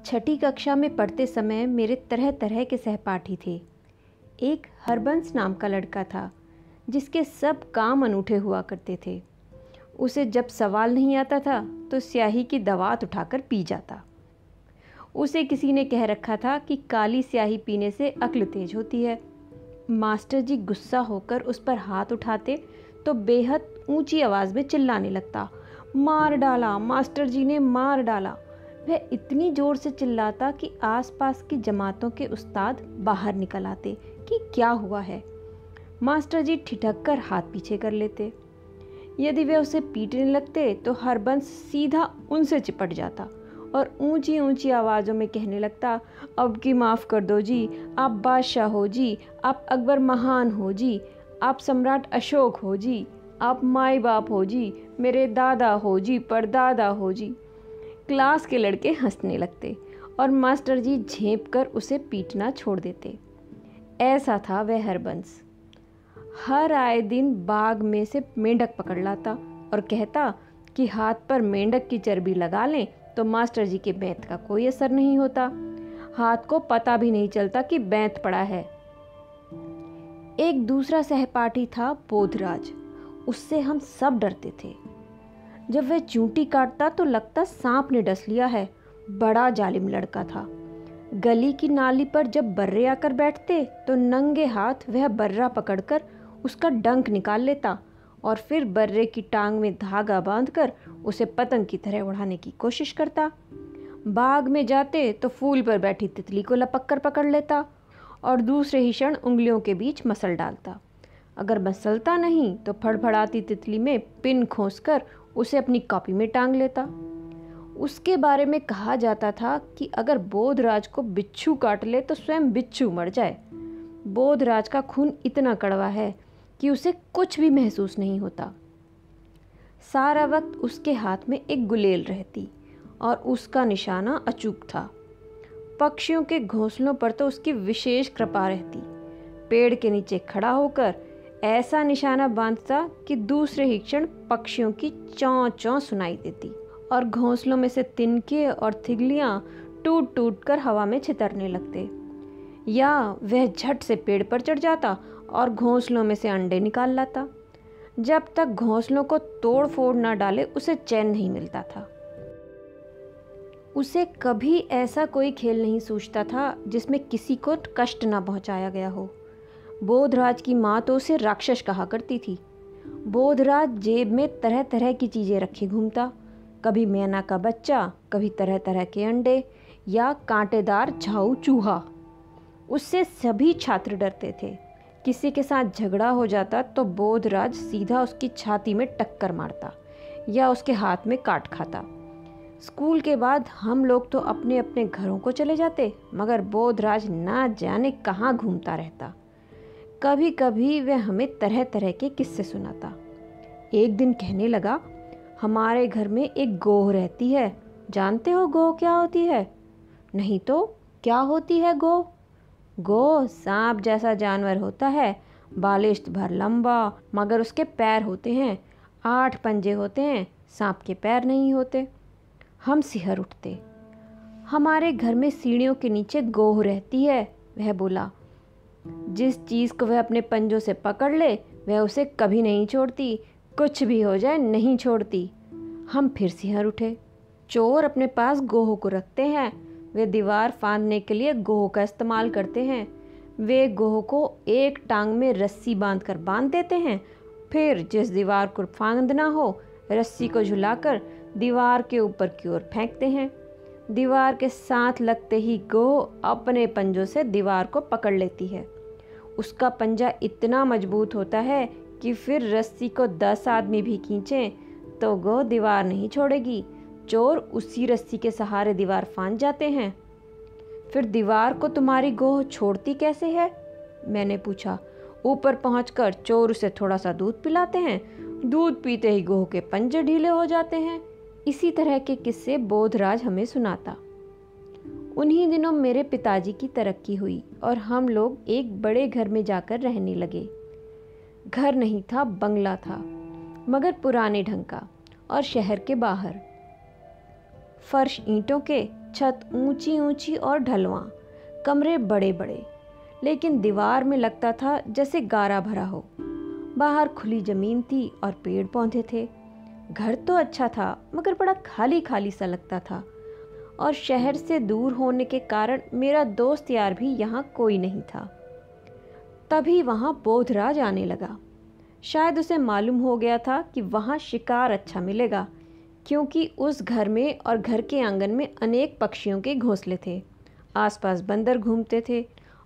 छठी कक्षा में पढ़ते समय मेरे तरह तरह के सहपाठी थे। एक हरबंस नाम का लड़का था जिसके सब काम अनूठे हुआ करते थे। उसे जब सवाल नहीं आता था तो स्याही की दवात उठाकर पी जाता। उसे किसी ने कह रखा था कि काली स्याही पीने से अक्ल तेज होती है। मास्टर जी गुस्सा होकर उस पर हाथ उठाते तो बेहद ऊंची आवाज़ में चिल्लाने लगता, मार डाला, मास्टर जी ने मार डाला। वह इतनी ज़ोर से चिल्लाता कि आसपास की जमातों के उस्ताद बाहर निकल आते कि क्या हुआ है। मास्टर जी ठिठक कर हाथ पीछे कर लेते। यदि वे उसे पीटने लगते तो हरबंस सीधा उनसे चिपट जाता और ऊंची ऊंची आवाज़ों में कहने लगता, अब की माफ़ कर दो जी, आप बादशाह हो जी, आप अकबर महान हो जी, आप सम्राट अशोक हो जी, आप माई बाप हो जी, मेरे दादा हो जी, परदादा हो जी। क्लास के लड़के हंसने लगते और मास्टर जी झेंप कर उसे पीटना छोड़ देते। ऐसा था वह हरबंस। हर आए दिन बाग में से मेंढक पकड़ लाता और कहता कि हाथ पर मेंढक की चर्बी लगा लें तो मास्टर जी के बैंत का कोई असर नहीं होता। हाथ को पता भी नहीं चलता कि बैंत पड़ा है। एक दूसरा सहपाठी था बोधराज। उससे हम सब डरते थे। जब वह चूंटी काटता तो लगता सांप ने डस लिया है। बड़ा जालिम लड़का था। गली की नाली पर जब बर्रे आकर बैठते तो नंगे हाथ वह बर्रा पकड़कर उसका डंक निकाल लेता और फिर बर्रे की टांग में धागा बांधकर उसे पतंग की तरह उड़ाने की कोशिश करता। बाग में जाते तो फूल पर बैठी तितली को लपक कर पकड़ लेता और दूसरे ही क्षण उंगलियों के बीच मसल डालता। अगर मसलता नहीं तो फड़फड़ाती तितली में पिन खोसकर उसे अपनी कॉपी में टांग लेता। उसके बारे में कहा जाता था कि अगर बोधराज को बिच्छू काट ले तो स्वयं बिच्छू मर जाए। बोधराज का खून इतना कड़वा है कि उसे कुछ भी महसूस नहीं होता। सारा वक्त उसके हाथ में एक गुलेल रहती और उसका निशाना अचूक था। पक्षियों के घोंसलों पर तो उसकी विशेष कृपा रहती। पेड़ के नीचे खड़ा होकर ऐसा निशाना बांधता कि दूसरे ही क्षण पक्षियों की चौं चौं सुनाई देती और घोंसलों में से तिनके और तितलियां टूट टूट कर हवा में छितरने लगते। या वह झट से पेड़ पर चढ़ जाता और घोंसलों में से अंडे निकाल लाता। जब तक घोंसलों को तोड़ फोड़ न डाले उसे चैन नहीं मिलता था। उसे कभी ऐसा कोई खेल नहीं सूझता था जिसमें किसी को कष्ट न पहुंचाया गया हो। बोधराज की माँ तो उसे राक्षस कहा करती थी। बोधराज जेब में तरह तरह की चीज़ें रखे घूमता, कभी मैना का बच्चा, कभी तरह तरह के अंडे या कांटेदार झाऊ चूहा। उससे सभी छात्र डरते थे। किसी के साथ झगड़ा हो जाता तो बोधराज सीधा उसकी छाती में टक्कर मारता या उसके हाथ में काट खाता। स्कूल के बाद हम लोग तो अपने अपने घरों को चले जाते, मगर बोधराज ना जाने कहाँ घूमता रहता। कभी कभी वह हमें तरह तरह के किस्से सुनाता। एक दिन कहने लगा, हमारे घर में एक गोह रहती है। जानते हो गोह क्या होती है? नहीं तो क्या होती है गोह? गोह सांप जैसा जानवर होता है, बालिश्त भर लंबा, मगर उसके पैर होते हैं। 8 पंजे होते हैं, सांप के पैर नहीं होते। हम सिहर उठते। हमारे घर में सीढ़ियों के नीचे गोह रहती है, वह बोला। जिस चीज़ को वह अपने पंजों से पकड़ ले वह उसे कभी नहीं छोड़ती, कुछ भी हो जाए नहीं छोड़ती। हम फिर सिहर उठे। चोर अपने पास गोह को रखते हैं। वे दीवार फांदने के लिए गोह का इस्तेमाल करते हैं। वे गोह को एक टांग में रस्सी बांधकर बांध देते हैं। फिर जिस दीवार को फांदना हो रस्सी को झुलाकर दीवार के ऊपर की ओर फेंकते हैं। दीवार के साथ लगते ही गोह अपने पंजों से दीवार को पकड़ लेती है। उसका पंजा इतना मजबूत होता है कि फिर रस्सी को 10 आदमी भी खींचें तो गोह दीवार नहीं छोड़ेगी। चोर उसी रस्सी के सहारे दीवार फांद जाते हैं। फिर दीवार को तुम्हारी गोह छोड़ती कैसे है? मैंने पूछा। ऊपर पहुंचकर चोर उसे थोड़ा सा दूध पिलाते हैं। दूध पीते ही गोह के पंजे ढीले हो जाते हैं। इसी तरह के किस्से बोधराज हमें सुनाता। उन्हीं दिनों मेरे पिताजी की तरक्की हुई और हम लोग एक बड़े घर में जाकर रहने लगे। घर नहीं था, बंगला था, मगर पुराने ढंग का और शहर के बाहर। फर्श ईंटों के, छत ऊंची ऊंची और ढलवां, कमरे बड़े बड़े, लेकिन दीवार में लगता था जैसे गारा भरा हो। बाहर खुली जमीन थी और पेड़ पौधे थे। घर तो अच्छा था मगर बड़ा खाली खाली सा लगता था, और शहर से दूर होने के कारण मेरा दोस्त यार भी यहाँ कोई नहीं था। तभी वहाँ बोधराज आने लगा। शायद उसे मालूम हो गया था कि वहाँ शिकार अच्छा मिलेगा, क्योंकि उस घर में और घर के आंगन में अनेक पक्षियों के घोंसले थे। आसपास बंदर घूमते थे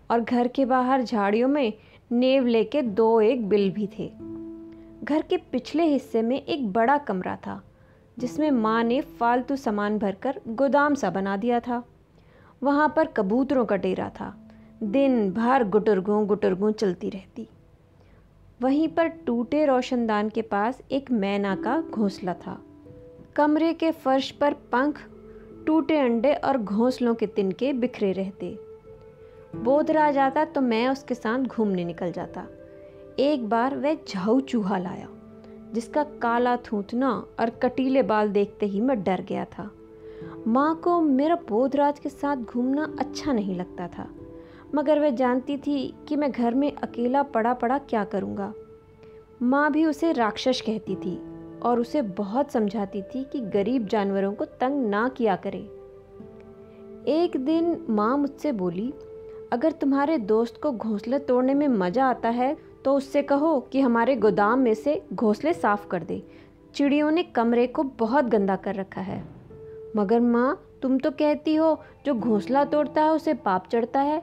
और घर के बाहर झाड़ियों में नेव लेके 2-1 बिल भी थे। घर के पिछले हिस्से में एक बड़ा कमरा था, जिसमें माँ ने फालतू सामान भरकर गोदाम सा बना दिया था। वहाँ पर कबूतरों का डेरा था। दिन भर गुटरगूं चलती रहती। वहीं पर टूटे रोशनदान के पास एक मैना का घोंसला था। कमरे के फर्श पर पंख, टूटे अंडे और घोंसलों के तिनके बिखरे रहते। बोधराज आता तो मैं उसके साथ घूमने निकल जाता। एक बार वह झाऊ चूहा लाया, जिसका काला थूथना और कटीले बाल देखते ही मैं डर गया था। माँ को मेरा बोधराज के साथ घूमना अच्छा नहीं लगता था, मगर वह जानती थी कि मैं घर में अकेला पड़ा पड़ा क्या करूँगा। माँ भी उसे राक्षस कहती थी और उसे बहुत समझाती थी कि गरीब जानवरों को तंग ना किया करे। एक दिन माँ मुझसे बोली, अगर तुम्हारे दोस्त को घोंसले तोड़ने में मज़ा आता है तो उससे कहो कि हमारे गोदाम में से घोंसले साफ कर दे। चिड़ियों ने कमरे को बहुत गंदा कर रखा है। मगर माँ, तुम तो कहती हो जो घोंसला तोड़ता है उसे पाप चढ़ता है।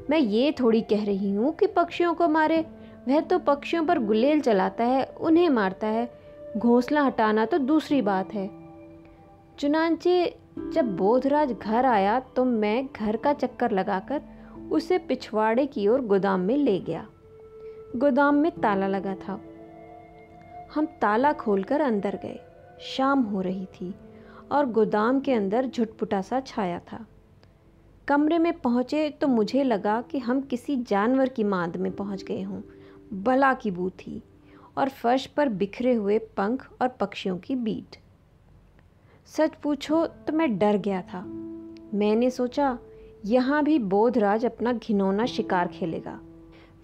मैं ये थोड़ी कह रही हूँ कि पक्षियों को मारे। वह तो पक्षियों पर गुलेल चलाता है, उन्हें मारता है। घोंसला हटाना तो दूसरी बात है। चुनांचे जब बोधराज घर आया तो मैं घर का चक्कर लगाकर उसे पिछवाड़े की ओर गोदाम में ले गया। गोदाम में ताला लगा था। हम ताला खोलकर अंदर गए। शाम हो रही थी और गोदाम के अंदर झुटपुटा सा छाया था। कमरे में पहुंचे तो मुझे लगा कि हम किसी जानवर की मांद में पहुंच गए हों। बला की बू थी और फर्श पर बिखरे हुए पंख और पक्षियों की बीट। सच पूछो तो मैं डर गया था। मैंने सोचा, यहाँ भी बोधराज अपना घिनौना शिकार खेलेगा।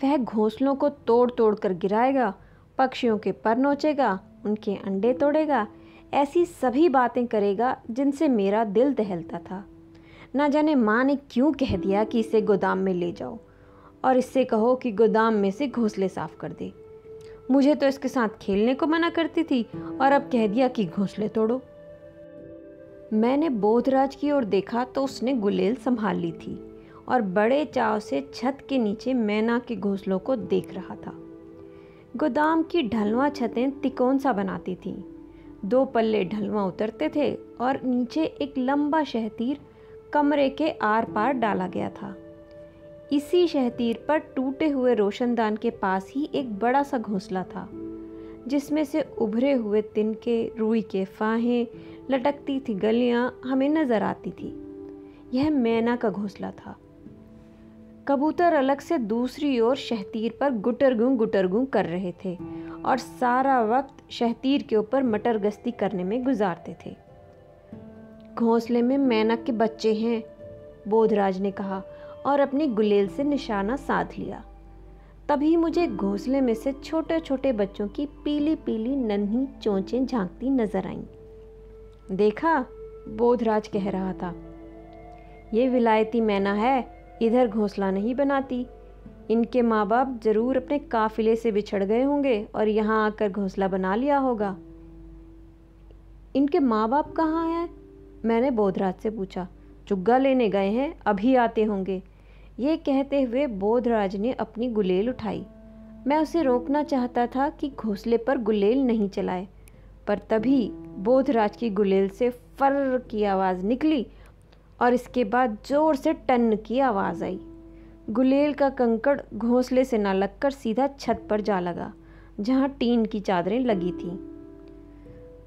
वह घोंसलों को तोड़ तोड़ कर गिराएगा, पक्षियों के पर नोचेगा, उनके अंडे तोड़ेगा, ऐसी सभी बातें करेगा जिनसे मेरा दिल दहलता था। ना जाने माँ ने क्यों कह दिया कि इसे गोदाम में ले जाओ और इससे कहो कि गोदाम में से घोंसले साफ कर दे। मुझे तो इसके साथ खेलने को मना करती थी और अब कह दिया कि घोंसले तोड़ो। मैंने बोधराज की ओर देखा तो उसने गुलेल संभाल ली थी और बड़े चाव से छत के नीचे मैना के घोंसलों को देख रहा था। गोदाम की ढलवां छतें तिकोन सा बनाती थीं। 2 पल्ले ढलवां उतरते थे और नीचे एक लंबा शहतीर कमरे के आर पार डाला गया था। इसी शहतीर पर टूटे हुए रोशनदान के पास ही एक बड़ा सा घोंसला था, जिसमें से उभरे हुए तिनके, रुई के फाहे, लटकती थी गलियां हमें नजर आती थी। यह मैना का घोंसला था। कबूतर अलग से दूसरी ओर शहतीर पर गुटरगूं कर रहे थे और सारा वक्त शहतीर के ऊपर मटर गश्ती करने में गुजारते थे। घोंसले में मैना के बच्चे हैं, बोधराज ने कहा और अपनी गुलेल से निशाना साध लिया। तभी मुझे घोंसले में से छोटे छोटे बच्चों की पीली पीली नन्ही चोंचें झांकती नजर आईं। देखा, बोधराज कह रहा था, ये विलायती मैना है, इधर घोंसला नहीं बनाती। इनके माँ बाप जरूर अपने काफिले से बिछड़ गए होंगे और यहाँ आकर घोंसला बना लिया होगा। इनके माँ बाप कहाँ हैं? मैंने बोधराज से पूछा। चुग्गा लेने गए हैं, अभी आते होंगे। ये कहते हुए बोधराज ने अपनी गुलेल उठाई। मैं उसे रोकना चाहता था कि घोंसले पर गुलेल नहीं चलाए, पर तभी बोधराज की गुलेल से फर्र की आवाज़ निकली और इसके बाद जोर से टन की आवाज़ आई। गुलेल का कंकड़ घोंसले से ना लगकर सीधा छत पर जा लगा, जहाँ टीन की चादरें लगी थीं।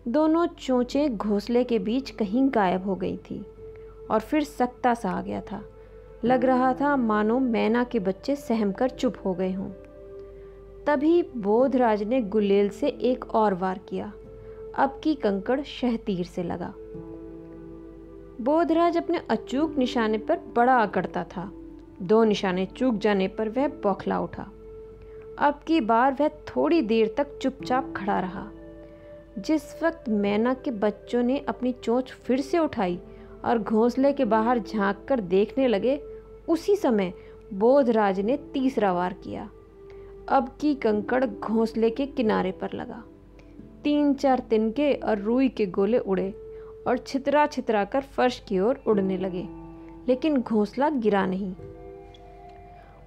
दोनों चोंचें घोंसले के बीच कहीं गायब हो गई थी और फिर सख्ता सा आ गया था। लग रहा था मानो मैना के बच्चे सहम कर चुप हो गए हों। तभी बोधराज ने गुलेल से एक और वार किया। अब की कंकड़ शहतीर से लगा। बोधराज अपने अचूक निशाने पर बड़ा अकड़ता था। 2 निशाने चूक जाने पर वह बौखला उठा। अब की बार वह थोड़ी देर तक चुपचाप खड़ा रहा। जिस वक्त मैना के बच्चों ने अपनी चोंच फिर से उठाई और घोंसले के बाहर झांक कर देखने लगे, उसी समय बोधराज ने तीसरा वार किया। अब की कंकड़ घोंसले के किनारे पर लगा। 3-4 तिनके और रुई के गोले उड़े और छितरा छितरा कर फर्श की ओर उड़ने लगे, लेकिन घोंसला गिरा नहीं।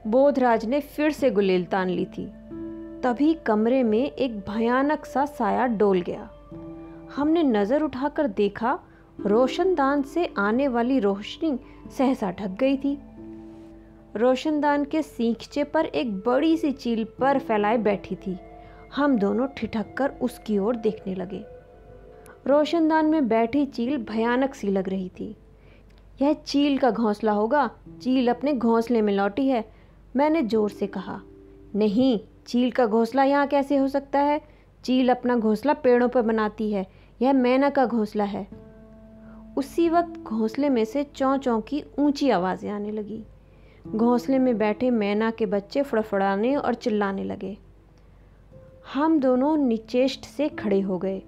बोधराज ने फिर से गुलेल तान ली थी। तभी कमरे में एक भयानक सा साया डोल गया। हमने नजर उठाकर देखा, रोशनदान से आने वाली रोशनी सहसा ढक गई थी। रोशनदान के सींखचे पर एक बड़ी सी चील पर फैलाए बैठी थी। हम दोनों ठिठक कर उसकी ओर देखने लगे। रोशनदान में बैठी चील भयानक सी लग रही थी। यह चील का घोंसला होगा, चील अपने घोंसले में लौटी है, मैंने जोर से कहा। नहीं, चील का घोंसला यहाँ कैसे हो सकता है? चील अपना घोंसला पेड़ों पर बनाती है, यह मैना का घोंसला है। उसी वक्त घोंसले में से चौं चौं की ऊंची आवाज़ें आने लगी। घोंसले में बैठे मैना के बच्चे फड़फड़ाने और चिल्लाने लगे। हम दोनों निचेष्ट से खड़े हो गए,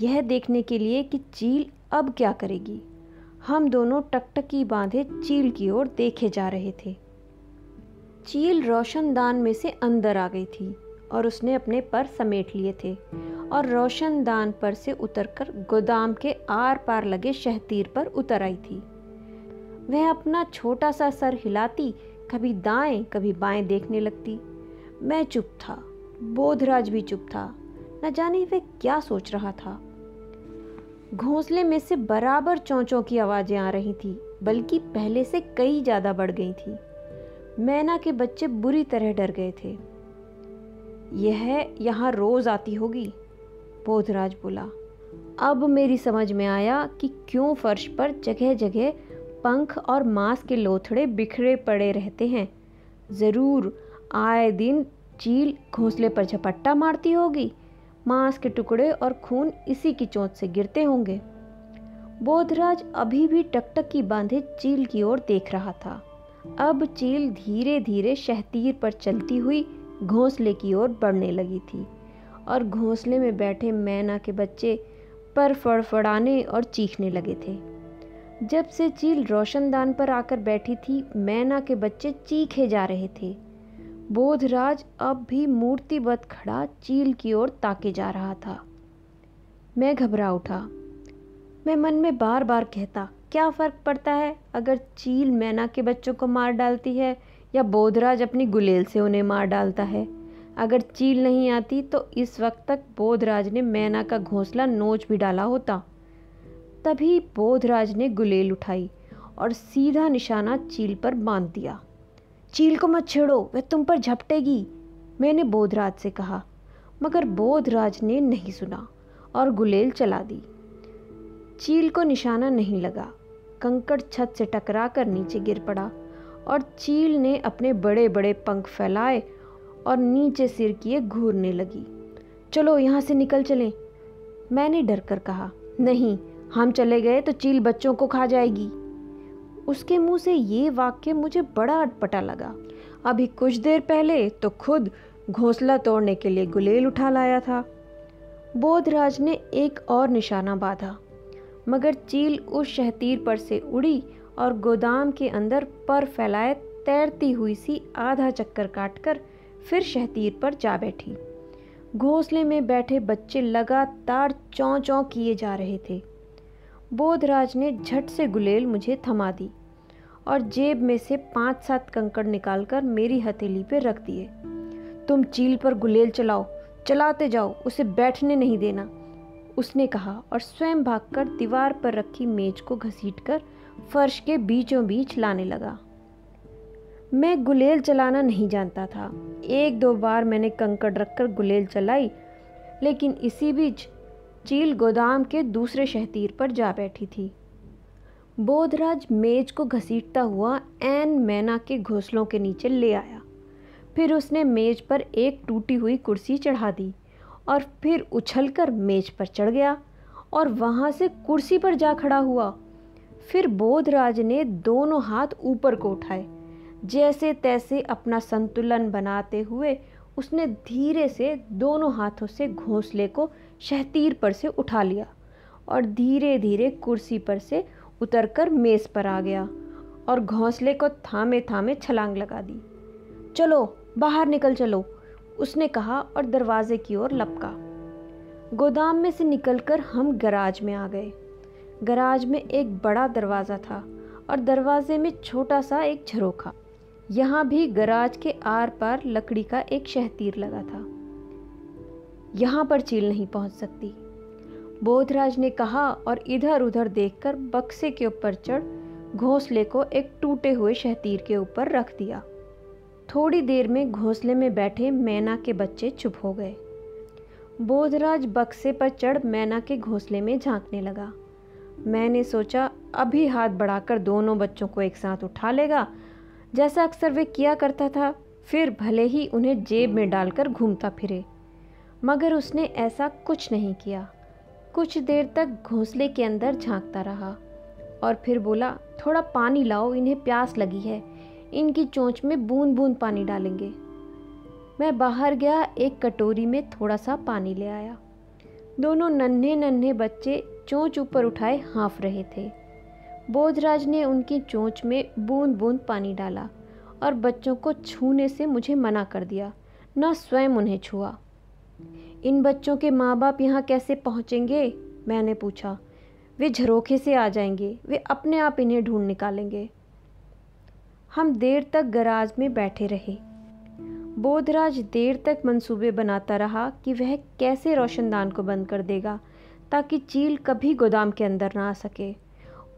यह देखने के लिए कि चील अब क्या करेगी। हम दोनों टकटकी बांधे चील की ओर देखे जा रहे थे। चील रोशनदान में से अंदर आ गई थी और उसने अपने पर समेट लिए थे और रोशनदान पर से उतरकर गोदाम के आर पार लगे शहतीर पर उतर आई थी। वह अपना छोटा सा सर हिलाती, कभी दाएं कभी बाएं देखने लगती। मैं चुप था, बोधराज भी चुप था। न जाने वह क्या सोच रहा था। घोंसले में से बराबर चौंचों की आवाजें आ रही थी, बल्कि पहले से कई ज्यादा बढ़ गई थी। मैना के बच्चे बुरी तरह डर गए थे। यह यहाँ रोज आती होगी, बोधराज बोला। अब मेरी समझ में आया कि क्यों फर्श पर जगह जगह पंख और मांस के लोथड़े बिखरे पड़े रहते हैं। जरूर आए दिन चील घोंसले पर झपट्टा मारती होगी, मांस के टुकड़े और खून इसी की चोंच से गिरते होंगे। बोधराज अभी भी टकटकी बांधे चील की ओर देख रहा था। अब चील धीरे धीरे शहतीर पर चलती हुई घोंसले की ओर बढ़ने लगी थी और घोंसले में बैठे मैना के बच्चे पर फड़फड़ाने और चीखने लगे थे। जब से चील रोशनदान पर आकर बैठी थी, मैना के बच्चे चीखे जा रहे थे। बोधराज अब भी मूर्तिवत खड़ा चील की ओर ताके जा रहा था। मैं घबरा उठा। मैं मन में बार बार कहता, क्या फ़र्क पड़ता है अगर चील मैना के बच्चों को मार डालती है या बोधराज अपनी गुलेल से उन्हें मार डालता है। अगर चील नहीं आती तो इस वक्त तक बोधराज ने मैना का घोंसला नोच भी डाला होता। तभी बोधराज ने गुलेल उठाई और सीधा निशाना चील पर बांध दिया। चील को मत छेड़ो, वह तुम पर झपटेगी, मैंने बोधराज से कहा, मगर बोधराज ने नहीं सुना और गुलेल चला दी। चील को निशाना नहीं लगा। कंकड़ छत से टकराकर नीचे गिर पड़ा और चील ने अपने बड़े बड़े पंख फैलाए और नीचे सिर किए घूरने लगी। चलो यहाँ से निकल चलें, मैंने डर कर कहा। नहीं, हम चले गए तो चील बच्चों को खा जाएगी। उसके मुंह से ये वाक्य मुझे बड़ा अटपटा लगा। अभी कुछ देर पहले तो खुद घोंसला तोड़ने के लिए गुलेल उठा लाया था। बोधराज ने एक और निशाना बांधा, मगर चील उस शहतीर पर से उड़ी और गोदाम के अंदर पर फैलाए तैरती हुई सी आधा चक्कर काटकर फिर शहतीर पर जा बैठी। घोंसले में बैठे बच्चे लगातार चौं चौं किए जा रहे थे। बोधराज ने झट से गुलेल मुझे थमा दी और जेब में से 5-7 कंकड़ निकालकर मेरी हथेली पे रख दिए। तुम चील पर गुलेल चलाओ, चलाते जाओ, उसे बैठने नहीं देना, उसने कहा और स्वयं भागकर दीवार पर रखी मेज को घसीटकर फर्श के बीचों बीच लाने लगा। मैं गुलेल चलाना नहीं जानता था। 1-2 बार मैंने कंकड़ रखकर गुलेल चलाई, लेकिन इसी बीच चील गोदाम के दूसरे शहतीर पर जा बैठी थी। बोधराज मेज को घसीटता हुआ ऐन मैना के घोंसलों के नीचे ले आया। फिर उसने मेज पर एक टूटी हुई कुर्सी चढ़ा दी और फिर उछलकर मेज पर चढ़ गया और वहाँ से कुर्सी पर जा खड़ा हुआ। फिर बोधराज ने दोनों हाथ ऊपर को उठाए। जैसे तैसे अपना संतुलन बनाते हुए उसने धीरे से दोनों हाथों से घोंसले को शहतीर पर से उठा लिया और धीरे धीरे कुर्सी पर से उतरकर मेज पर आ गया और घोंसले को थामे थामे छलांग लगा दी। चलो बाहर निकल चलो, उसने कहा और दरवाजे की ओर लपका। गोदाम में से निकलकर हम गराज में आ गए। गराज में एक बड़ा दरवाज़ा था और दरवाजे में छोटा सा एक झरोखा। यहाँ भी गराज के आर पार लकड़ी का एक शहतीर लगा था। यहाँ पर चील नहीं पहुँच सकती, बोधराज ने कहा और इधर उधर देखकर बक्से के ऊपर चढ़ घोंसले को एक टूटे हुए शहतीर के ऊपर रख दिया। थोड़ी देर में घोंसले में बैठे मैना के बच्चे चुप हो गए। बोधराज बक्से पर चढ़ मैना के घोंसले में झांकने लगा। मैंने सोचा अभी हाथ बढ़ाकर दोनों बच्चों को एक साथ उठा लेगा, जैसा अक्सर वे किया करता था, फिर भले ही उन्हें जेब में डालकर घूमता फिरे। मगर उसने ऐसा कुछ नहीं किया। कुछ देर तक घोंसले के अंदर झांकता रहा और फिर बोला, थोड़ा पानी लाओ, इन्हें प्यास लगी है, इनकी चोंच में बूंद बूंद पानी डालेंगे। मैं बाहर गया, एक कटोरी में थोड़ा सा पानी ले आया। दोनों नन्हे नन्हे बच्चे चोंच ऊपर उठाए हाँफ रहे थे। बोधराज ने उनकी चोंच में बूंद बूंद पानी डाला और बच्चों को छूने से मुझे मना कर दिया, न स्वयं उन्हें छुआ। इन बच्चों के माँ बाप यहाँ कैसे पहुँचेंगे? मैंने पूछा। वे झरोखे से आ जाएंगे, वे अपने आप इन्हें ढूंढ निकालेंगे। हम देर तक गराज में बैठे रहे। बोधराज देर तक मंसूबे बनाता रहा कि वह कैसे रोशनदान को बंद कर देगा ताकि चील कभी गोदाम के अंदर ना आ सके।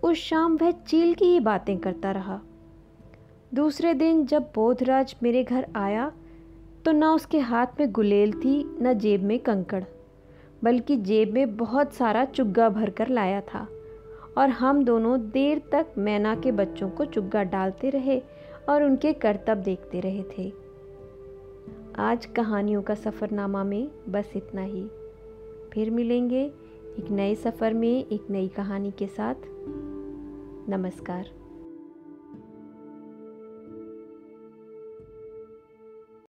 उस शाम वह चील की ही बातें करता रहा। दूसरे दिन जब बोधराज मेरे घर आया तो न उसके हाथ में गुलेल थी, न जेब में कंकड़, बल्कि जेब में बहुत सारा चुग्गा भर कर लाया था। और हम दोनों देर तक मैना के बच्चों को चुग्गा डालते रहे और उनके करतब देखते रहे थे। आज कहानियों का सफ़रनामा में बस इतना ही। फिर मिलेंगे एक नए सफ़र में एक नई कहानी के साथ। नमस्कार।